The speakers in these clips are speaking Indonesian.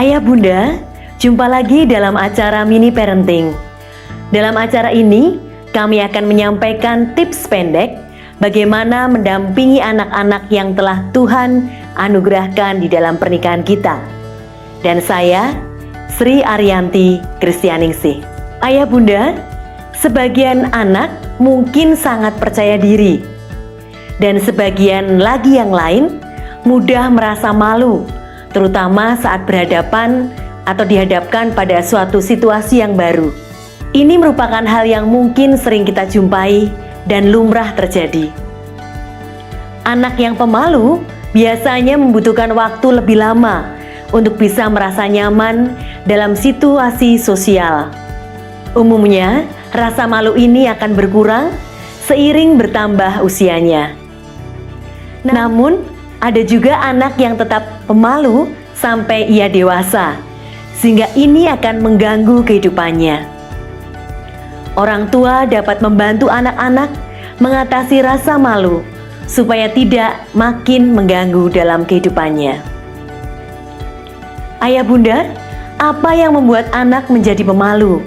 Ayah Bunda, jumpa lagi dalam acara Mini Parenting. Dalam acara ini, kami akan menyampaikan tips pendek bagaimana mendampingi anak-anak yang telah Tuhan anugerahkan di dalam pernikahan kita. Dan saya, Sri Ariyanti Kristianingsih. Ayah Bunda, sebagian anak mungkin sangat percaya diri, dan sebagian lagi yang lain mudah merasa malu, terutama saat berhadapan atau dihadapkan pada suatu situasi yang baru. Ini merupakan hal yang mungkin sering kita jumpai dan lumrah terjadi. Anak yang pemalu biasanya membutuhkan waktu lebih lama untuk bisa merasa nyaman dalam situasi sosial. Umumnya, rasa malu ini akan berkurang seiring bertambah usianya. Namun, ada juga anak yang tetap pemalu sampai ia dewasa, sehingga ini akan mengganggu kehidupannya. Orang tua dapat membantu anak-anak mengatasi rasa malu supaya tidak makin mengganggu dalam kehidupannya. Ayah Bunda, apa yang membuat anak menjadi pemalu?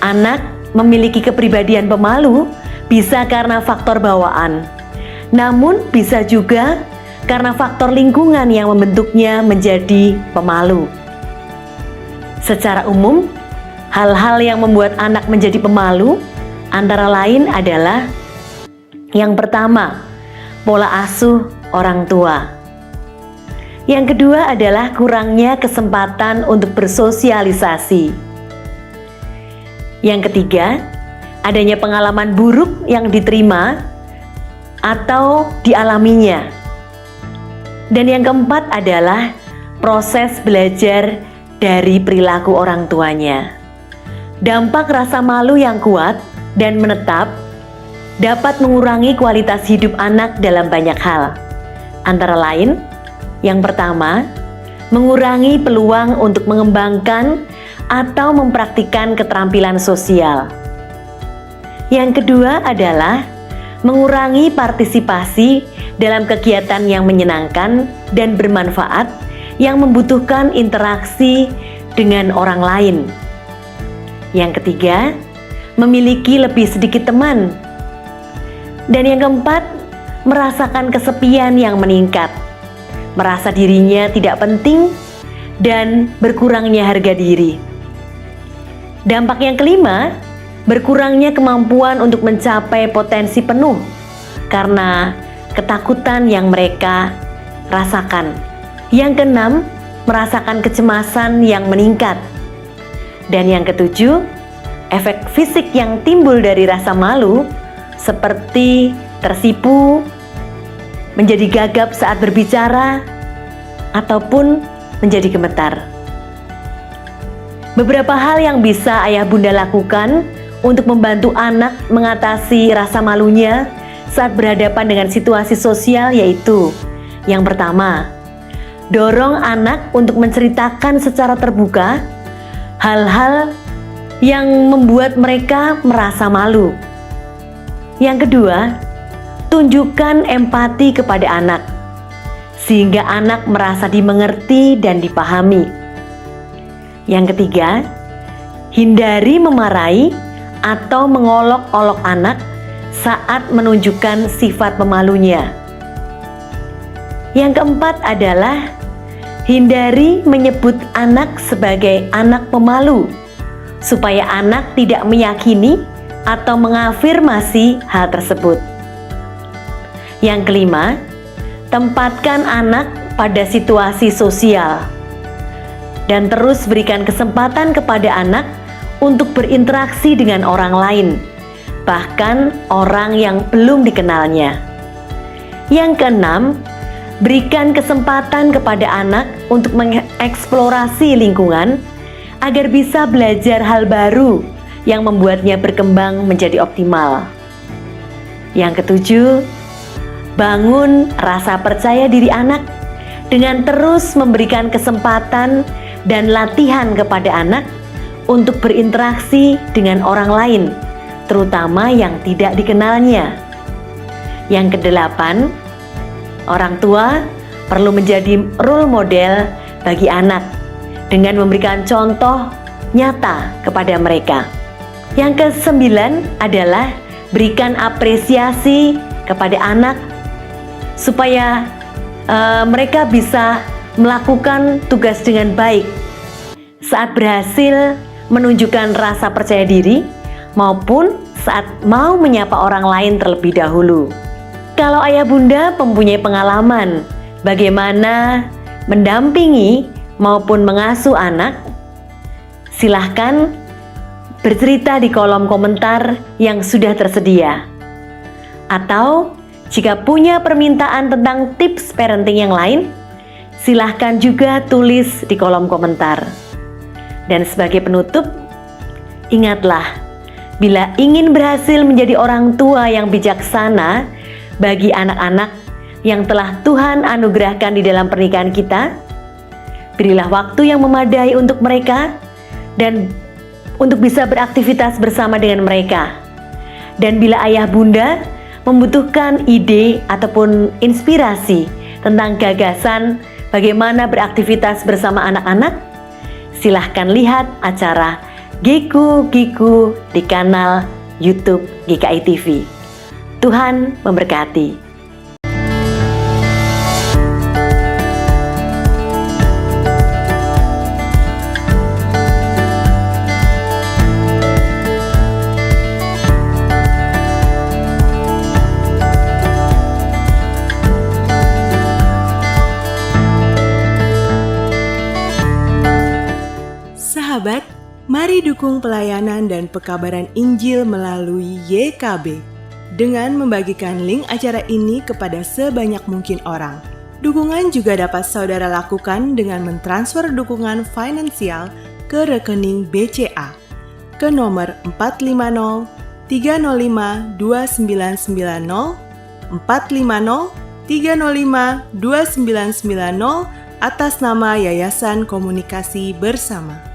Anak memiliki kepribadian pemalu bisa karena faktor bawaan, namun bisa juga karena faktor lingkungan yang membentuknya menjadi pemalu. Secara umum, hal-hal yang membuat anak menjadi pemalu antara lain adalah: yang pertama, pola asuh orang tua. Yang kedua adalah kurangnya kesempatan untuk bersosialisasi. Yang ketiga, adanya pengalaman buruk yang diterima atau dialaminya. Dan yang keempat adalah proses belajar dari perilaku orang tuanya. Dampak rasa malu yang kuat dan menetap dapat mengurangi kualitas hidup anak dalam banyak hal. Antara lain, yang pertama, mengurangi peluang untuk mengembangkan atau mempraktikkan keterampilan sosial. Yang kedua adalah mengurangi partisipasi dalam kegiatan yang menyenangkan dan bermanfaat yang membutuhkan interaksi dengan orang lain. Yang ketiga, memiliki lebih sedikit teman. Dan yang keempat, merasakan kesepian yang meningkat, merasa dirinya tidak penting, dan berkurangnya harga diri. Dampak yang kelima, berkurangnya kemampuan untuk mencapai potensi penuh karena ketakutan yang mereka rasakan. Yang keenam, merasakan kecemasan yang meningkat. Dan yang ketujuh, efek fisik yang timbul dari rasa malu seperti tersipu, menjadi gagap saat berbicara, ataupun menjadi gemetar. Beberapa hal yang bisa ayah bunda lakukan untuk membantu anak mengatasi rasa malunya saat berhadapan dengan situasi sosial yaitu: yang pertama, dorong anak untuk menceritakan secara terbuka hal-hal yang membuat mereka merasa malu. Yang kedua, tunjukkan empati kepada anak sehingga anak merasa dimengerti dan dipahami. Yang ketiga, hindari memarahi atau mengolok-olok anak saat menunjukkan sifat pemalunya. Yang keempat adalah hindari menyebut anak sebagai anak pemalu, supaya anak tidak meyakini atau mengafirmasi hal tersebut. Yang kelima, tempatkan anak pada situasi sosial dan terus berikan kesempatan kepada anak untuk berinteraksi dengan orang lain, bahkan orang yang belum dikenalnya. Yang keenam, berikan kesempatan kepada anak untuk mengeksplorasi lingkungan agar bisa belajar hal baru yang membuatnya berkembang menjadi optimal. Yang ketujuh, bangun rasa percaya diri anak dengan terus memberikan kesempatan dan latihan kepada anak untuk berinteraksi dengan orang lain, terutama yang tidak dikenalnya. Yang kedelapan, orang tua perlu menjadi role model bagi anak dengan memberikan contoh nyata kepada mereka. Yang ke-9 adalah berikan apresiasi kepada anak supaya mereka bisa melakukan tugas dengan baik saat berhasil menunjukkan rasa percaya diri maupun saat mau menyapa orang lain terlebih dahulu. Kalau ayah bunda mempunyai pengalaman bagaimana mendampingi maupun mengasuh anak, silahkan bercerita di kolom komentar yang sudah tersedia. Atau jika punya permintaan tentang tips parenting yang lain, silahkan juga tulis di kolom komentar. Dan sebagai penutup, ingatlah, bila ingin berhasil menjadi orang tua yang bijaksana bagi anak-anak yang telah Tuhan anugerahkan di dalam pernikahan kita, berilah waktu yang memadai untuk mereka dan untuk bisa beraktivitas bersama dengan mereka. Dan bila ayah bunda membutuhkan ide ataupun inspirasi tentang gagasan bagaimana beraktivitas bersama anak-anak, silahkan lihat acara Giku di kanal YouTube GKI TV. Tuhan memberkati. Sahabat, mari dukung pelayanan dan pekabaran Injil melalui YKB dengan membagikan link acara ini kepada sebanyak mungkin orang. Dukungan juga dapat saudara lakukan dengan mentransfer dukungan finansial ke rekening BCA ke nomor 450 305 2990 450 305 2990 atas nama Yayasan Komunikasi Bersama.